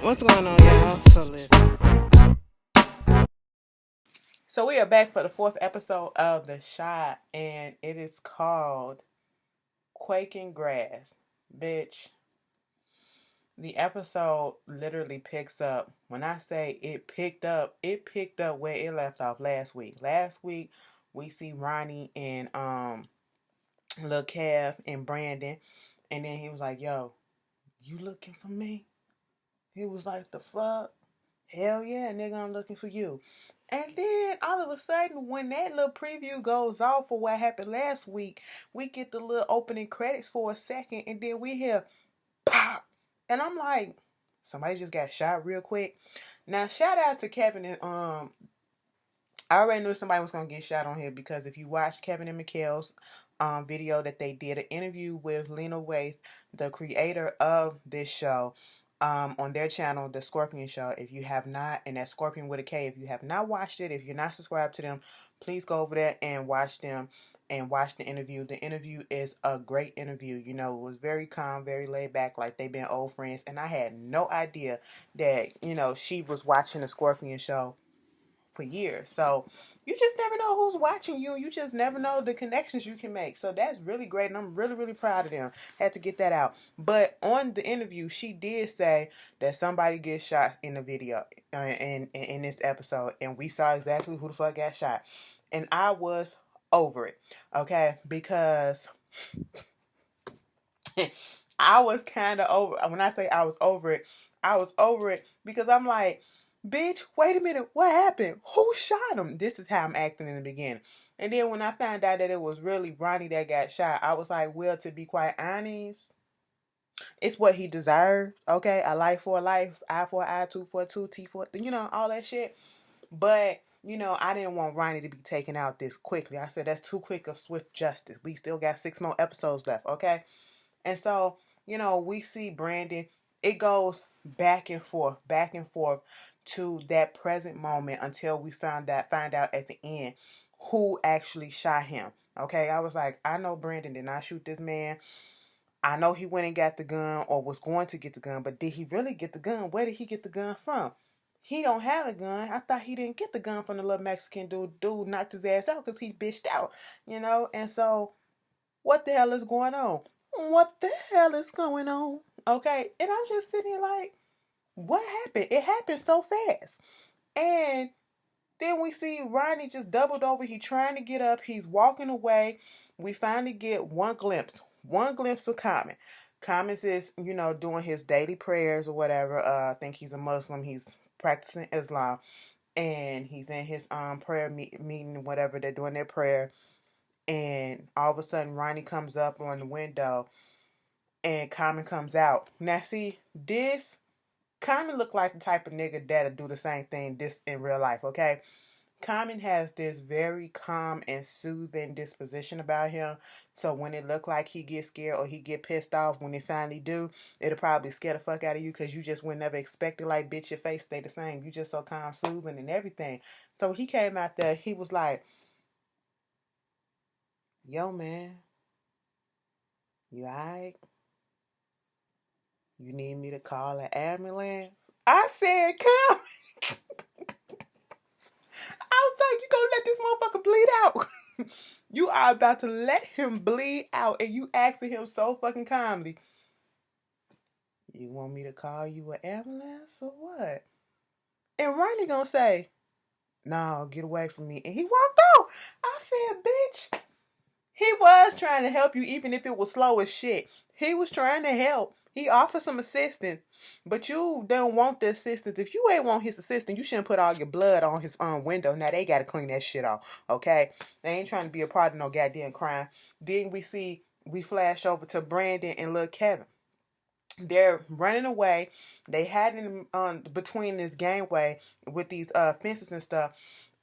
What's going on, y'all? So listen. So we are back for the fourth episode of The Shot, and it is called Quaking Grass. Bitch, the episode literally picks up. When I say it picked up where it left off last week. Last week we see Ronnie and Lil Kev and Brandon, and then he was like, "Yo, you looking for me?" He was like, "The fuck? Hell yeah, nigga, I'm looking for you." And then all of a sudden, when that little preview goes off for what happened last week, we get the little opening credits for a second, and then we hear pop. And I'm like, somebody just got shot real quick. Now, shout out to Kevin and I already knew somebody was gonna get shot on here because if you watch Kevin and Mikhail's video that they did an interview with Lena Waithe, the creator of this show, on their channel, The Scorpion Show. If you have not, and that's Scorpion with a K, if you have not watched it, if you're not subscribed to them, please go over there and watch them and watch the interview. The interview is a great interview. You know, it was very calm, very laid back, like they've been old friends. And I had no idea that, she was watching The Scorpion Show for years. So you just never know who's watching you. You just never know the connections you can make. So that's really great. And I'm really, really proud of them. Had to get that out. But on the interview, she did say that somebody gets shot in the video in this episode. And we saw exactly who the fuck got shot. And I was over it. Okay? Because I was kind of over. When I say I was over it because I'm like, bitch, wait a minute, what happened? Who shot him? This is how I'm acting in the beginning. And then when I found out that it was really Ronnie that got shot, I was like, well, to be quite honest, it's what he deserved. Okay, a life for a life, eye for an eye, tooth for a tooth, teeth for all that shit. But I didn't want Ronnie to be taken out this quickly. I said that's too quick of swift justice. We still got 6 more episodes left. Okay. And so, we see Brandon, it goes back and forth to that present moment until we find out at the end who actually shot him. Okay, I was like, I know Brandon did not shoot this man. I know he went and got the gun or was going to get the gun, but did he really get the gun? Where did he get the gun from? He don't have a gun. I thought he didn't get the gun from the little Mexican dude. Dude knocked his ass out because he bitched out. And so what the hell is going on? What the hell is going on? Okay. And I'm just sitting here like, what happened? It happened so fast. And then we see Ronnie just doubled over. He's trying to get up. He's walking away. We finally get one glimpse of Common. Common is, doing his daily prayers or whatever. I think he's a Muslim. He's practicing Islam. And he's in his prayer meeting, whatever. They're doing their prayer. And all of a sudden, Ronnie comes up on the window and Common comes out. Now, see, this Common look like the type of nigga that'll do the same thing this in real life, okay? Common has this very calm and soothing disposition about him. So when it look like he get scared or he get pissed off, when it finally do, it'll probably scare the fuck out of you because you just would never expect it. Like, bitch, your face stay the same. You just so calm, soothing, and everything. So he came out there. He was like, "Yo, man, you alright? You need me to call an ambulance?" I said, "Come." I was like, "You gonna let this motherfucker bleed out?" You are about to let him bleed out, and you asking him so fucking calmly, "You want me to call you an ambulance or what?" And Ronnie gonna say, "No, get away from me." And he walked out. I said, "Bitch." He was trying to help you, even if it was slow as shit. He was trying to help. He offered some assistance, but you don't want the assistance. If you ain't want his assistance, you shouldn't put all your blood on his window. Now they gotta clean that shit off, okay? They ain't trying to be a part of no goddamn crime. Then we flash over to Brandon and little Kevin. They're running away. They had him between this gangway with these fences and stuff.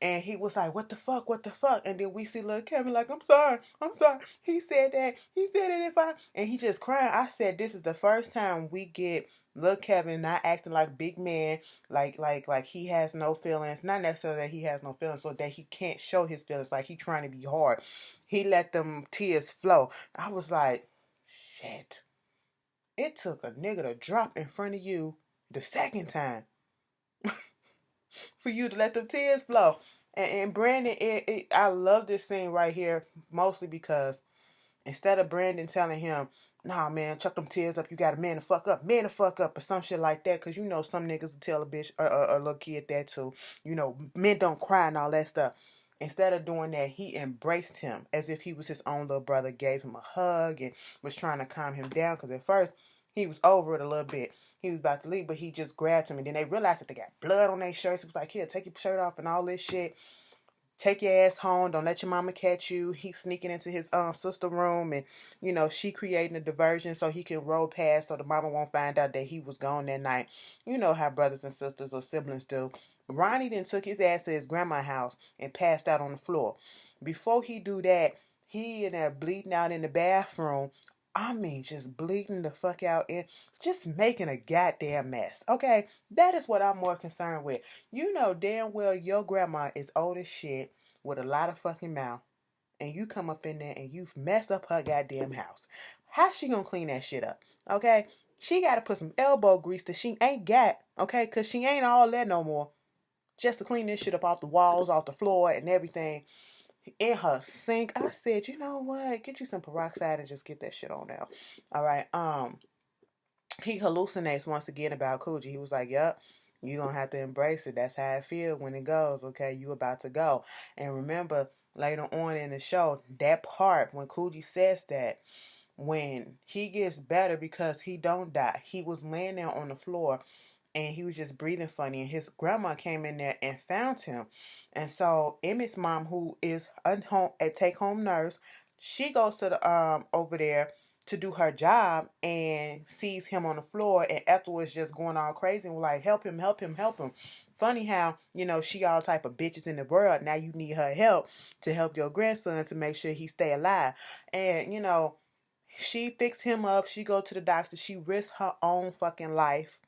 And he was like, "What the fuck? What the fuck?" And then we see little Kevin like, "I'm sorry. I'm sorry." He said that. He said it if I and he just crying. I said this is the first time we get little Kevin not acting like big man, like he has no feelings. Not necessarily that he has no feelings, so that he can't show his feelings like he trying to be hard. He let them tears flow. I was like, shit. It took a nigga to drop in front of you the second time for you to let them tears flow. And Brandon, I love this scene right here, mostly because instead of Brandon telling him, nah, man, chuck them tears up, you got to man the fuck up, or some shit like that, because you know some niggas will tell a bitch, a little kid that too. You know, men don't cry and all that stuff. Instead of doing that, he embraced him as if he was his own little brother, gave him a hug, and was trying to calm him down, because at first, he was over it a little bit. He was about to leave, but he just grabbed him, and then they realized that they got blood on their shirts. He was like, here, take your shirt off and all this shit. Take your ass home. Don't let your mama catch you. He's sneaking into his sister room, and you know she creating a diversion so he can roll past so the mama won't find out that he was gone that night. You know how brothers and sisters or siblings do. Ronnie then took his ass to his grandma's house and passed out on the floor. Before he do that, he in there bleeding out in the bathroom. I mean, just bleeding the fuck out and just making a goddamn mess. Okay, that is what I'm more concerned with. You know damn well your grandma is old as shit with a lot of fucking mouth, and you come up in there and you mess up her goddamn house. How's she gonna clean that shit up? Okay, she gotta put some elbow grease that she ain't got. Okay, cause she ain't all that no more. Just to clean this shit up off the walls, off the floor, and everything in her sink. I said, you know what? Get you some peroxide and just get that shit on out. All right. He hallucinates once again about Coochie. He was like, "Yep, you gonna have to embrace it. That's how I feel when it goes. Okay, you about to go." And remember, later on in the show, that part when Coochie says that, when he gets better because he don't die. He was laying there on the floor and he was just breathing funny, and his grandma came in there and found him. And so Emmett's mom, who is a take home nurse, she goes to the over there to do her job and sees him on the floor, and afterwards just going all crazy and was like, help him, help him, help him. Funny how, you know, she all type of bitches in the world. Now you need her help to help your grandson to make sure he stay alive. And you know, she fixed him up. She go to the doctor. She risked her own fucking life.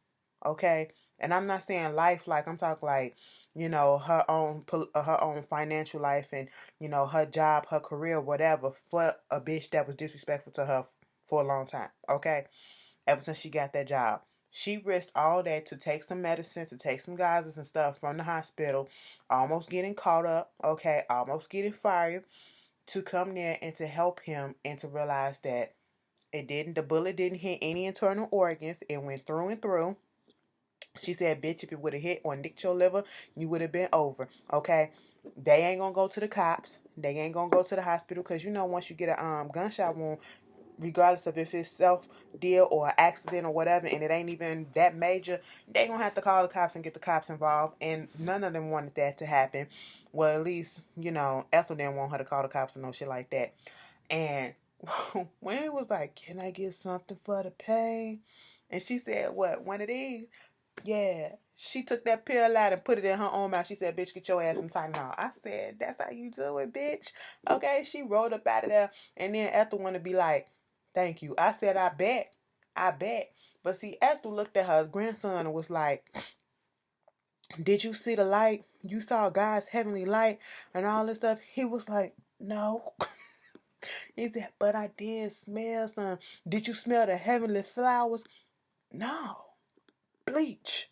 Okay, and I'm not saying life like I'm talking like, you know, her own financial life, and you know her job, her career, whatever, for a bitch that was disrespectful to her for a long time. Okay, ever since she got that job, she risked all that to take some medicine, to take some gauzes and stuff from the hospital, almost getting caught up. Okay, almost getting fired, to come there and to help him and to realize that the bullet didn't hit any internal organs. It went through and through. She said, bitch, if it would have hit or nicked your liver, you would have been over. Okay? They ain't gonna go to the cops. They ain't gonna go to the hospital, because you know once you get a gunshot wound, regardless of if it's self-deal or an accident or whatever, and it ain't even that major, they gonna have to call the cops and get the cops involved, and none of them wanted that to happen. Well, at least, you know, Ethel didn't want her to call the cops and no shit like that. And when it was like, can I get something for the pain? And she said, what, one of these? Yeah. She took that pill out and put it in her own mouth. She said, bitch, get your ass some Tylenol. I said, that's how you do it, bitch. Okay, she rolled up out of there. And then Ethel wanted to be like, thank you. I said, I bet. I bet. But see, Ethel looked at her grandson and was like, did you see the light? You saw God's heavenly light and all this stuff? He was like, no. He said, but I did smell some. Did you smell the heavenly flowers? No. Bleach.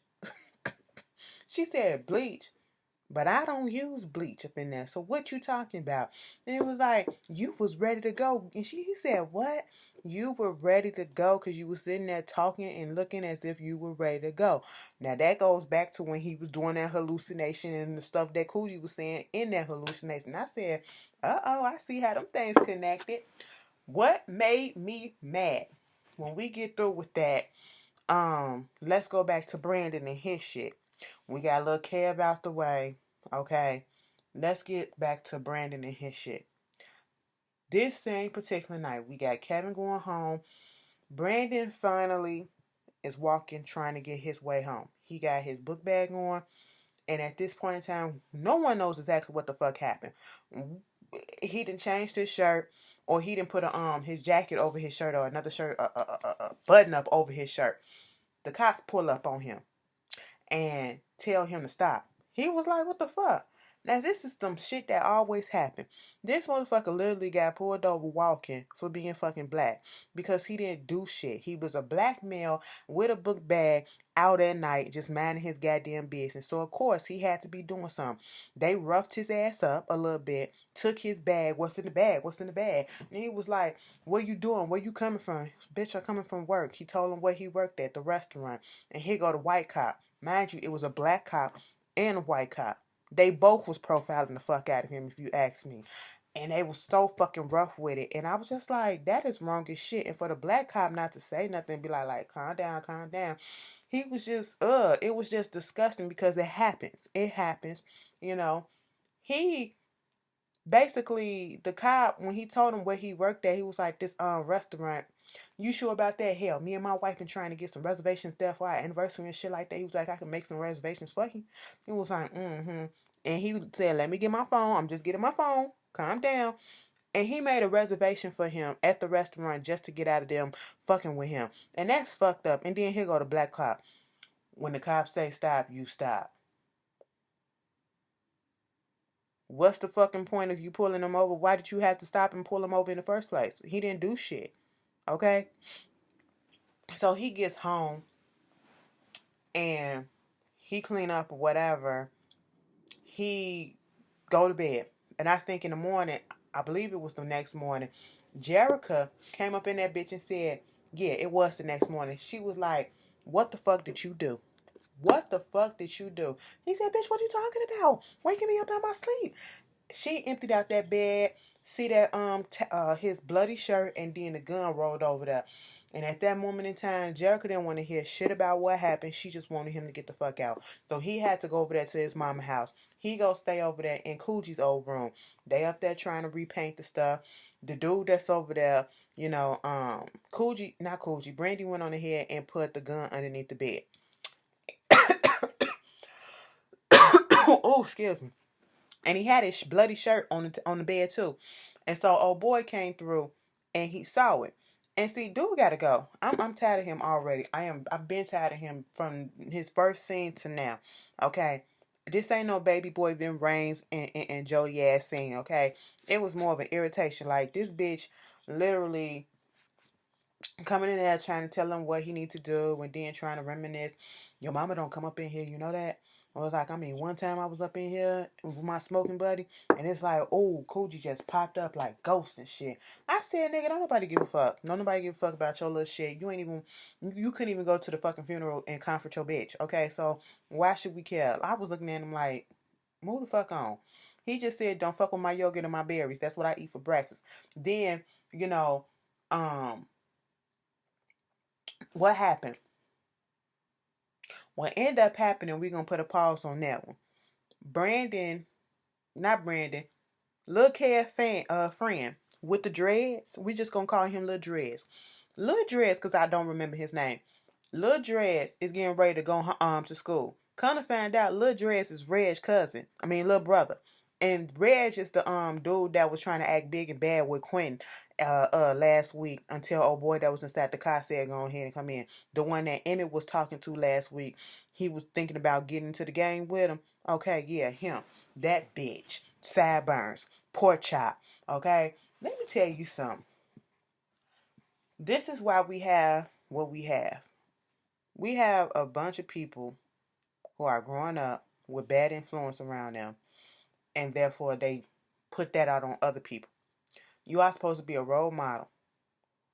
She said bleach, but I don't use bleach up in there. So what you talking about? And it was like, you was ready to go. And he said, what? You were ready to go because you was sitting there talking and looking as if you were ready to go. Now that goes back to when he was doing that hallucination and the stuff that Coochie was saying in that hallucination. I said, uh-oh, I see how them things connected. What made me mad when we get through with that, let's go back to Brandon and his shit. We got a little Kev out the way. Okay. Let's get back to Brandon and his shit. This same particular night, we got Kevin going home. Brandon finally is walking, trying to get his way home. He got his book bag on. And at this point in time, no one knows exactly what the fuck happened. He didn't change his shirt, or he didn't put his jacket over his shirt, or another shirt, a button up over his shirt. The cops pull up on him and tell him to stop. He was like, what the fuck? Now, this is some shit that always happen. This motherfucker literally got pulled over walking for being fucking black because he didn't do shit. He was a black male with a book bag out at night just minding his goddamn business. So, of course, he had to be doing something. They roughed his ass up a little bit, took his bag. What's in the bag? What's in the bag? And he was like, what you doing? Where you coming from? Bitch, I'm coming from work. He told him where he worked at, the restaurant. And here go the white cop. Mind you, it was a black cop and a white cop. They both was profiling the fuck out of him, if you ask me. And they was so fucking rough with it. And I was just like, that is wrong as shit. And for the black cop not to say nothing, be like, calm down, calm down. He was just, it was just disgusting because it happens. It happens, you know. He basically, the cop, when he told him where he worked at, he was like, this restaurant, you sure about that? Hell, me and my wife been trying to get some reservations there for our anniversary and shit like that. He was like, I can make some reservations for you. He was like, mm-hmm. And he said, let me get my phone. I'm just getting my phone. Calm down. And he made a reservation for him at the restaurant just to get out of them fucking with him. And that's fucked up. And then here go the black cop. When the cops say stop, you stop. What's the fucking point of you pulling him over? Why did you have to stop and pull him over in the first place? He didn't do shit. Okay? So he gets home and he clean up or whatever. He go to bed. And I think in the morning, I believe it was the next morning, Jerica came up in that bitch and said, yeah, it was the next morning. She was like, what the fuck did you do? What the fuck did you do? He said, bitch, what are you talking about? Waking me up out my sleep. She emptied out that bed, see that his bloody shirt, and then the gun rolled over there. And at that moment in time, Jerica didn't want to hear shit about what happened. She just wanted him to get the fuck out. So he had to go over there to his mama's house. He go stay over there in Coogie's old room. They up there trying to repaint the stuff. The dude that's over there, you know, not Coogie, Brandy went on ahead and put the gun underneath the bed. Oh, excuse me. And he had his bloody shirt on the bed too. And so old boy came through and he saw it. And see, dude gotta go. I'm tired of him already. I've been tired of him from his first scene to now. Okay. This ain't no baby boy Vin Raines and Jody ass scene, okay? It was more of an irritation. Like this bitch literally coming in there trying to tell him what he needs to do and then trying to reminisce. Your mama don't come up in here, you know that? I was like, one time I was up in here with my smoking buddy, and it's like, oh, Coogee just popped up like ghosts and shit. I said, nigga, don't nobody give a fuck. Don't nobody give a fuck about your little shit. You couldn't even go to the fucking funeral and comfort your bitch, okay? So why should we care? I was looking at him like, move the fuck on. He just said, don't fuck with my yogurt and my berries. That's what I eat for breakfast. Then, you know, what happened? What ended up happening, we're going to put a pause on that one. Not Brandon, Lil Kev friend with the dreads. We just going to call him Lil Dreads. Lil Dreads, because I don't remember his name. Lil Dreads is getting ready to go to school. Kind of find out Lil Dreads is Reg's cousin. Little brother. And Reg is the dude that was trying to act big and bad with Quinn last week until old boy that was inside the car said go ahead and come in. The one that Emmett was talking to last week, he was thinking about getting into the game with him. Okay, yeah, him. That bitch. Sideburns. Pork chop. Okay? Let me tell you something. This is why we have what we have. We have a bunch of people who are growing up with bad influence around them, and therefore they put that out on other people. You are supposed to be a role model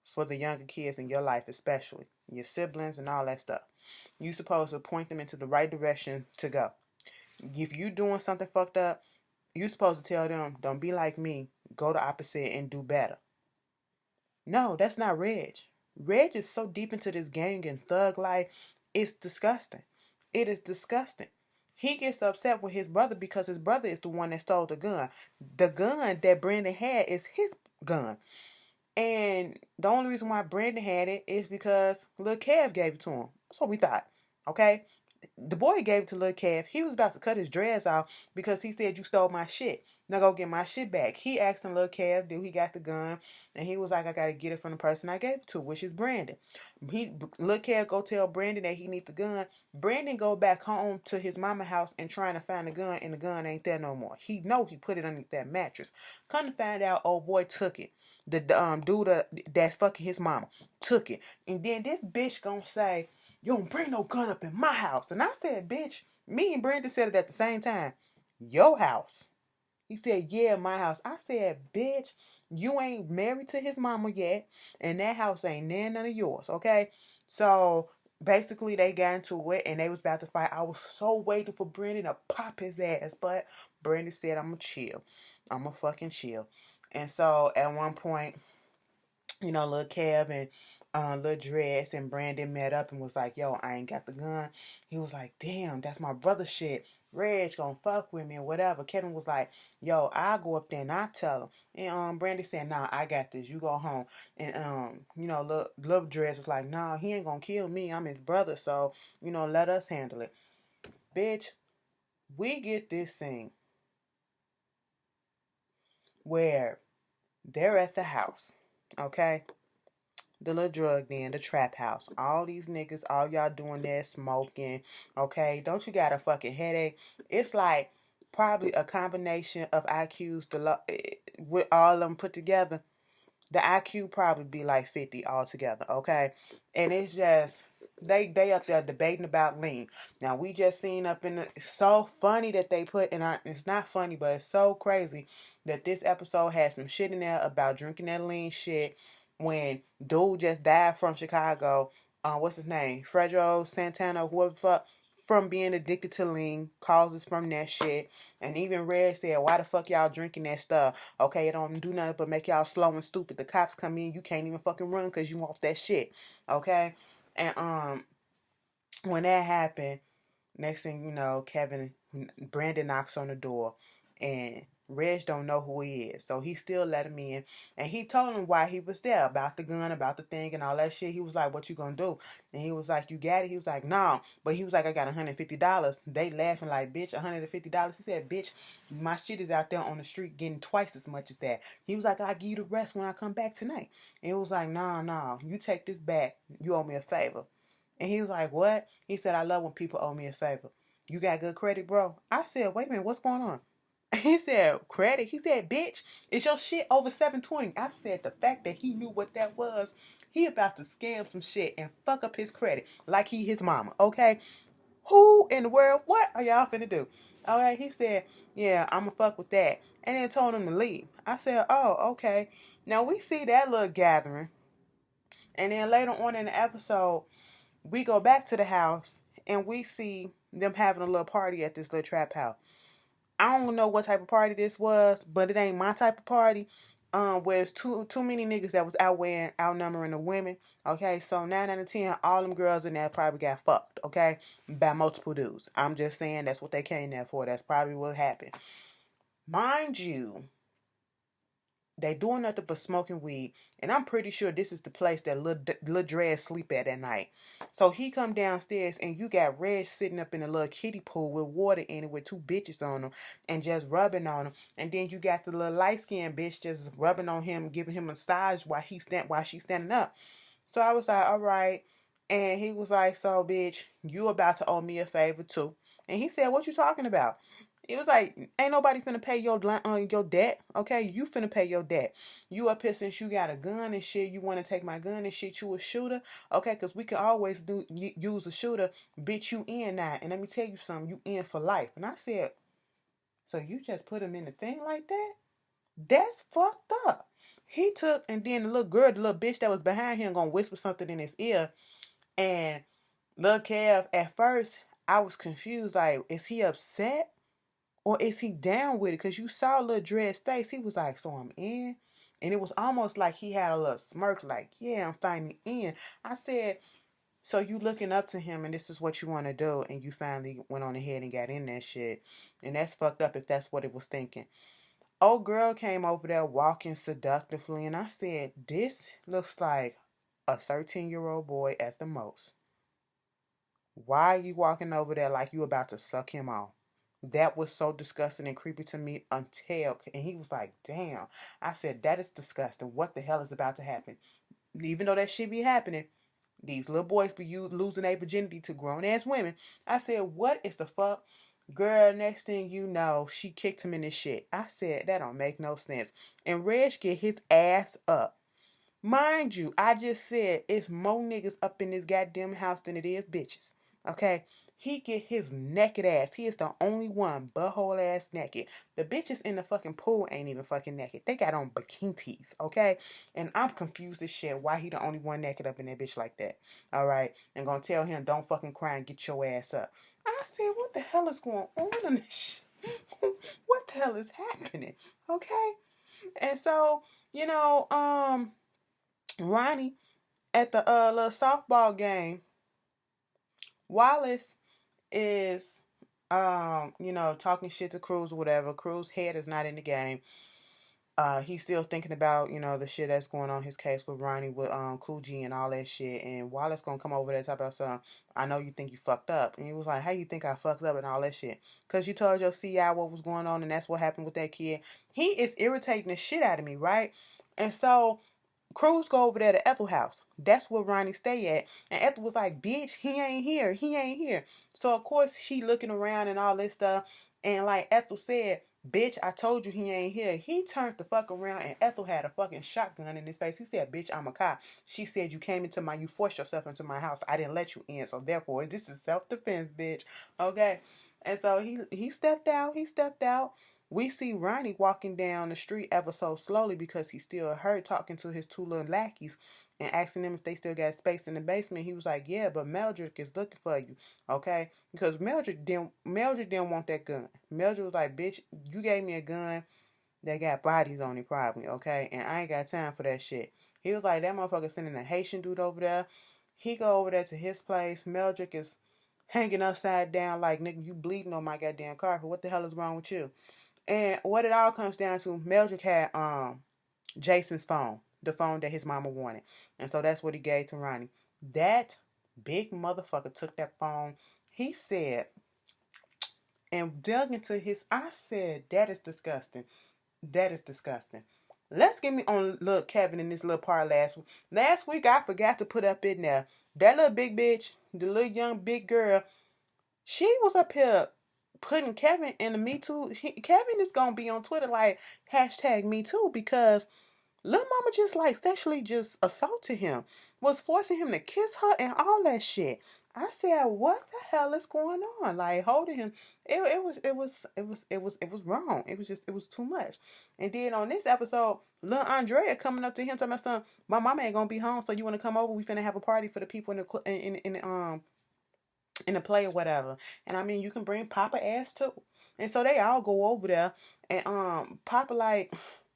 for the younger kids in your life, especially your siblings and all that stuff. You're supposed to point them into the right direction to go. If you doing something fucked up, you're supposed to tell them, don't be like me, go the opposite and do better. No, that's not Reg. Reg is so deep into this gang and thug life, it's disgusting. It is disgusting. He gets upset with his brother because his brother is the one that stole the gun. The gun that Brandon had is his gun. And the only reason why Brandon had it is because Lil Kev gave it to him. That's what we thought. Okay? the boy gave it to Lil Kev. He was about to cut his dreads off because he said, you stole my shit. Now go get my shit back. He asked him, Lil Kev, dude, he got the gun. And he was like, I got to get it from the person I gave it to, which is Brandon. Lil Kev go tell Brandon that he needs the gun. Brandon go back home to his mama house and trying to find the gun, and the gun ain't there no more. He know he put it underneath that mattress. Come to find out, old boy took it. The dude that's fucking his mama took it. And then this bitch gonna say, you don't bring no gun up in my house. And I said, bitch, me and Brandon said it at the same time. Your house. He said, yeah, my house. I said, bitch, you ain't married to his mama yet, and that house ain't none of yours, okay? So basically they got into it and they was about to fight. I was so waiting for Brandon to pop his ass, but Brandon said, I'm gonna chill. I'm gonna fucking chill. And so at one point, you know, Lil Kev and Lil Dress and Brandon met up and was like, yo, I ain't got the gun. He was like, damn, that's my brother shit. Reg gonna fuck with me or whatever. Kevin was like, yo, I'll go up there and I'll tell him. And Brandon said, nah, I got this. You go home. And you know, Lil Dress was like, nah, he ain't gonna kill me. I'm his brother, so, you know, let us handle it. Bitch, we get this thing where they're at the house, okay? The little drug den, the trap house. All these niggas, all y'all doing there smoking, okay? Don't you got a fucking headache? It's like probably a combination of IQs with all of them put together. The IQ probably be like 50 altogether, okay? And it's just they up there debating about lean. Now we just seen up in the, it's so funny that they put, and it's not funny, but it's so crazy that this episode has some shit in there about drinking that lean shit when dude just died from Chicago. What's his name? Fredro Santana, whoever the fuck, from being addicted to lean, causes from that shit. And even Red said, why the fuck y'all drinking that stuff? Okay, it don't do nothing but make y'all slow and stupid. The cops come in, you can't even fucking run because you off that shit. Okay? And when that happened, next thing you know, Brandon knocks on the door, and Reg don't know who he is, so he still let him in, and he told him why he was there, about the gun, about the thing, and all that shit. He was like, what you gonna do? And he was like, you got it? He was like, no. But he was like, I got $150. They laughing like, bitch, $150? He said, bitch, my shit is out there on the street getting twice as much as that. He was like, I'll give you the rest when I come back tonight. And it was like, no, you take this back. You owe me a favor. And he was like, what? He said, I love when people owe me a favor. You got good credit, bro? I said, wait a minute, what's going on? He said, credit? He said, bitch, is your shit over 720? I said, the fact that he knew what that was, he about to scam some shit and fuck up his credit like he his mama, okay? Who in the world, what are y'all finna do? Okay, he said, yeah, I'ma fuck with that. And then told him to leave. I said, oh, okay. Now we see that little gathering. And then later on in the episode, we go back to the house and we see them having a little party at this little trap house. I don't know what type of party this was, but it ain't my type of party. Where it's too many niggas that was outnumbering the women. Okay, so 9 out of 10, all them girls in there probably got fucked. Okay, by multiple dudes. I'm just saying that's what they came there for. That's probably what happened. Mind you, they doing nothing but smoking weed, and I'm pretty sure this is the place that Lil Dre sleep at night. So he come downstairs, and you got Reg sitting up in a little kiddie pool with water in it with two bitches on him, and just rubbing on him. And then you got the little light skinned bitch just rubbing on him, giving him a massage while she's standing up. So I was like, all right. And he was like, so bitch, you about to owe me a favor too. And he said, what you talking about? It was like, ain't nobody finna pay your debt, okay? You finna pay your debt. You up here since you got a gun and shit, you want to take my gun and shit, you a shooter, okay? Because we can always use a shooter, bitch, you in now. And let me tell you something, you in for life. And I said, so you just put him in the thing like that? That's fucked up. He took, and then the little girl, the little bitch that was behind him gonna whisper something in his ear. And Lil Kev, at first, I was confused, like, is he upset? Or is he down with it? Because you saw Lil Dre's face. He was like, so I'm in? And it was almost like he had a little smirk, like, yeah, I'm finally in. I said, so you looking up to him and this is what you want to do. And you finally went on ahead and got in that shit. And that's fucked up if that's what it was thinking. Old girl came over there walking seductively. And I said, this looks like a 13-year-old boy at the most. Why are you walking over there like you about to suck him off? That was so disgusting and creepy to me until, and he was like, damn. I said, that is disgusting. What the hell is about to happen? Even though that shit be happening, these little boys be you losing their virginity to grown ass women. I said, what is the fuck? Girl, next thing you know, she kicked him in his shit. I said, that don't make no sense. And Reg get his ass up. Mind you, I just said it's more niggas up in this goddamn house than it is bitches. Okay? He get his naked ass. He is the only one butthole ass naked. The bitches in the fucking pool ain't even fucking naked. They got on bikinis, okay? And I'm confused as shit why he the only one naked up in that bitch like that. Alright? And gonna tell him don't fucking cry and get your ass up. I said, what the hell is going on in this shit? What the hell is happening? Okay? And so, you know, Ronnie at the little softball game, Wallace is talking shit to Cruz or whatever. Cruz's head is not in the game. He's still thinking about, the shit that's going on, his case with Ronnie, with Coogee and all that shit. And Wallace gonna come over there and talk about something. I know you think you fucked up. And he was like, how you think I fucked up and all that shit? Because you told your CI what was going on and that's what happened with that kid. He is irritating the shit out of me, right? And so Cruz go over there to Ethel house. That's where Ronnie stay at. And Ethel was like, bitch, he ain't here. He ain't here. So, of course, she looking around and all this stuff. And like Ethel said, bitch, I told you he ain't here. He turned the fuck around and Ethel had a fucking shotgun in his face. He said, bitch, I'm a cop. She said, you forced yourself into my house. I didn't let you in. So, therefore, this is self-defense, bitch. Okay. And so he stepped out. He stepped out. We see Ronnie walking down the street ever so slowly because he still hurt, talking to his two little lackeys and asking them if they still got space in the basement. He was like, yeah, but Meldrick is looking for you, okay? Because Meldrick didn't want that gun. Meldrick was like, bitch, you gave me a gun that got bodies on it probably, okay? And I ain't got time for that shit. He was like, that motherfucker sending a Haitian dude over there. He go over there to his place. Meldrick is hanging upside down like, nigga, you bleeding on my goddamn carpet. What the hell is wrong with you? And what it all comes down to, Meldrick had Jason's phone, the phone that his mama wanted. And so that's what he gave to Ronnie. That big motherfucker took that phone. He said, and dug into his, I said, that is disgusting. That is disgusting. Let's get me on little Kevin in this little part last week. Last week, I forgot to put up in there. That little big bitch, the little young big girl, she was up here putting Kevin in the Me Too. Kevin is gonna be on Twitter like hashtag Me Too because Lil Mama just like sexually just assaulted him, was forcing him to kiss her and all that shit. I said, what the hell is going on? Like holding him, it was wrong. It was too much. And then on this episode, Lil Andrea coming up to him talking about something. My mama ain't gonna be home, so you want to come over? We finna have a party for the people in the play or whatever. And I mean, you can bring Papa ass too. And so they all go over there, and Papa like,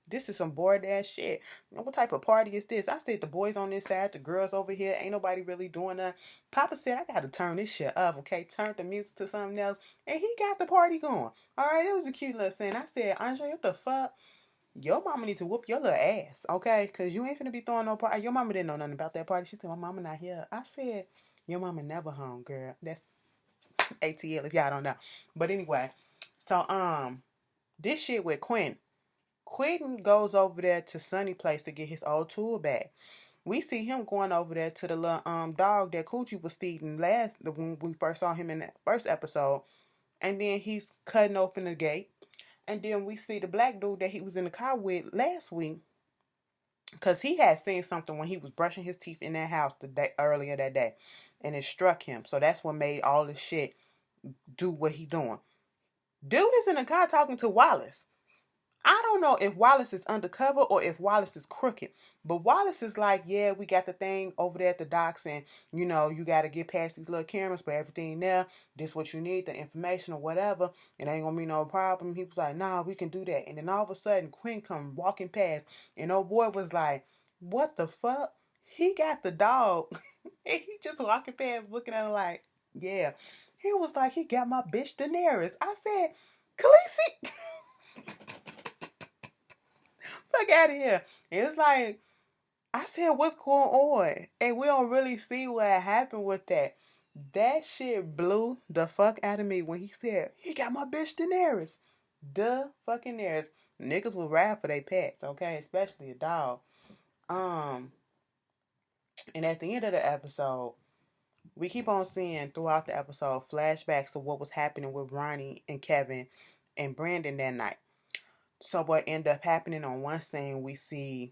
this is some bored ass shit. What type of party is this? I said the boys on this side, the girls over here. Ain't nobody really doing that. Papa said I gotta turn this shit up, okay? Turn the music to something else, and he got the party going. All right, it was a cute little scene. I said, Andre, what the fuck? Your mama need to whoop your little ass, okay? Cause you ain't finna be throwing no party. Your mama didn't know nothing about that party. She said, my mama not here. I said, your mama never home, girl. That's ATL if y'all don't know. But anyway, so this shit with Quinn. Quinn goes over there to Sunny place to get his old tool back. We see him going over there to the little dog that Coochie was feeding when we first saw him in that first episode. And then he's cutting open the gate. And then we see the black dude that he was in the car with last week. Because he had seen something when he was brushing his teeth in that house earlier that day. And it struck him. So that's what made all this shit do what he doing. Dude is in the car talking to Wallace. I don't know if Wallace is undercover or if Wallace is crooked. But Wallace is like, yeah, we got the thing over there at the docks and, you got to get past these little cameras for everything there. This what you need, the information or whatever. It ain't going to be no problem. He was like, nah, we can do that. And then all of a sudden, Quinn come walking past and old boy was like, what the fuck? He got the dog. And he just walking past looking at him like, yeah. He was like, he got my bitch Daenerys. I said, Khaleesi, fuck out of here. And it's like, I said, what's going on? And we don't really see what happened with that. That shit blew the fuck out of me when he said, he got my bitch Daenerys. The fucking Daenerys. Niggas will ride for their pets, okay? Especially a dog. Um, and at the end of the episode, we keep on seeing throughout the episode flashbacks of what was happening with Ronnie and Kevin and Brandon that night. So what ended up happening on one scene, we see,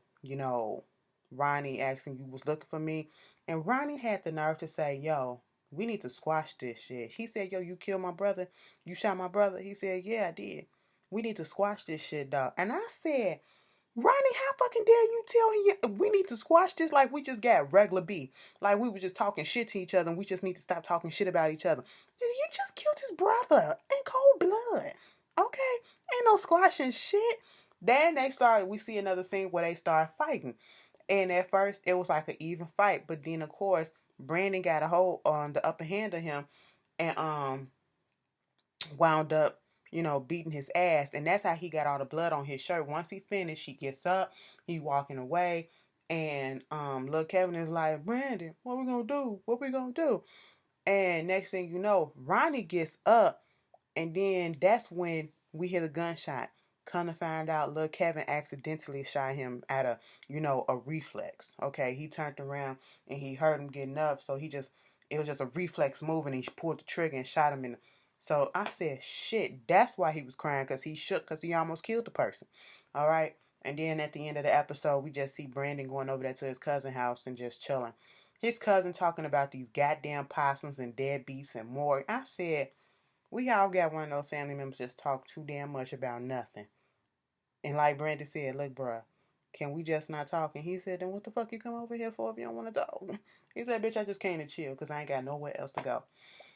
Ronnie asking, you was looking for me? And Ronnie had the nerve to say, yo, we need to squash this shit. He said, yo, you killed my brother? You shot my brother? He said, yeah, I did. We need to squash this shit, dog. And I said, Ronnie, how fucking dare you tell him we need to squash this like we just got regular beef. Like we were just talking shit to each other and we just need to stop talking shit about each other. You just killed his brother in cold blood. Okay? Ain't no squashing shit. Then we see another scene where they start fighting. And at first it was like an even fight. But then of course, Brandon got a hold on the upper hand of him and wound up, beating his ass. And that's how he got all the blood on his shirt. Once he finished, he gets up, he walking away. And little Kevin is like, Brandon, what we gonna do? What we gonna do? And next thing you know, Ronnie gets up. And then that's when we hear the gunshot. Come to find out, little Kevin accidentally shot him at a reflex. Okay, he turned around and he heard him getting up. So it was just a reflex move and he pulled the trigger and shot him in the. So I said, shit, that's why he was crying, because he shook because he almost killed the person. All right. And then at the end of the episode, we just see Brandon going over there to his cousin's house and just chilling. His cousin talking about these goddamn possums and deadbeats and more. I said, we all got one of those family members just talk too damn much about nothing. And like Brandon said, look, bruh, can we just not talk? And he said, then what the fuck you come over here for if you don't want to talk? He said, bitch, I just came to chill because I ain't got nowhere else to go.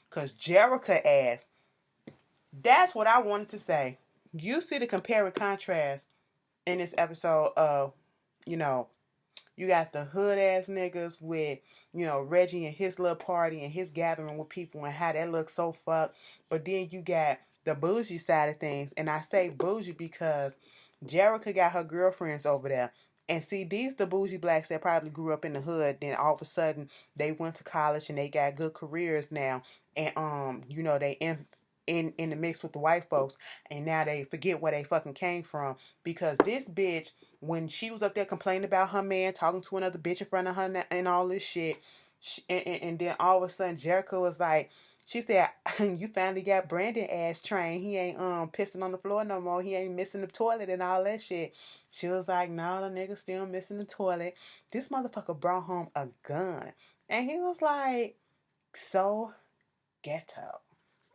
Because Jerica asked, that's what I wanted to say. You see the compare and contrast in this episode of, you know, you got the hood ass niggas with, Reggie and his little party and his gathering with people and how that looks so fucked. But then you got the bougie side of things. And I say bougie because Jerica got her girlfriends over there. And see, these the bougie blacks that probably grew up in the hood. Then all of a sudden they went to college and they got good careers now. And they in the mix with the white folks, and now they forget where they fucking came from, because this bitch, when she was up there complaining about her man talking to another bitch in front of her and all this shit, and then all of a sudden Jericho was like, she said, you finally got Brandon ass trained. He ain't pissing on the floor no more. He ain't missing the toilet and all that shit. She was like, no, the nigga still missing the toilet. This motherfucker brought home a gun. And he was like, so ghetto.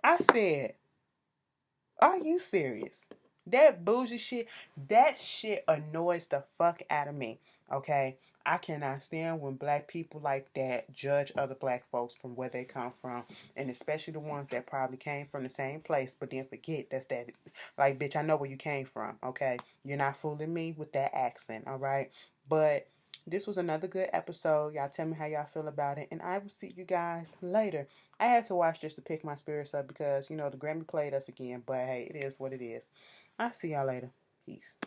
I said, are you serious? That bougie shit, that shit annoys the fuck out of me. Okay? I cannot stand when black people like that judge other black folks from where they come from. And especially the ones that probably came from the same place, but then forget that's that. Like, bitch, I know where you came from. Okay? You're not fooling me with that accent. Alright? But this was another good episode. Y'all tell me how y'all feel about it. And I will see you guys later. I had to watch this to pick my spirits up because, the Grammy played us again. But hey, it is what it is. I'll see y'all later. Peace.